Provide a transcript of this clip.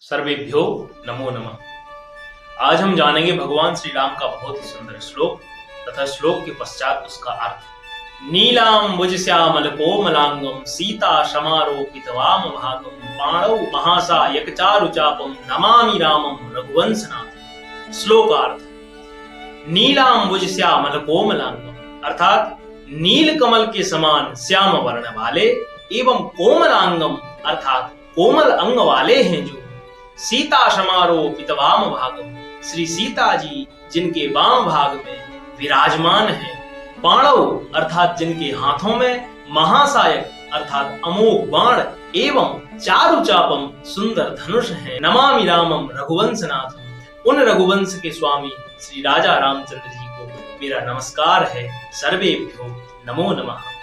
सर्वेभ्यो नमो नमः। आज हम जानेंगे भगवान श्री राम का बहुत ही सुंदर श्लोक तथा श्लोक के पश्चात उसका अर्थ। नीलांबुज श्यामल कोमलांगम सीता समारोपित वाम भागम पाणौ महासायक चारु चापम नमामि रामम रघुवंशनाथ। श्लोकार्थ। नीलांबुज श्यामल कोमलांगम अर्थात नील कमल के समान श्याम वर्ण वाले एवं कोमलांगम अर्थात कोमल अंग वाले हैं जो सीता समारोपित वाम भागम श्री सीता जी जिनके वाम भाग में विराजमान है। पाणव अर्थात जिनके हाथों में महासायक अर्थात अमोघ बाण एवं चारु चापम सुंदर धनुष है। नमामि रामम रघुवंशनाथ। उन रघुवंश के स्वामी श्री राजा रामचंद्र जी को मेरा नमस्कार है। सर्वेभ्यो नमो नमः।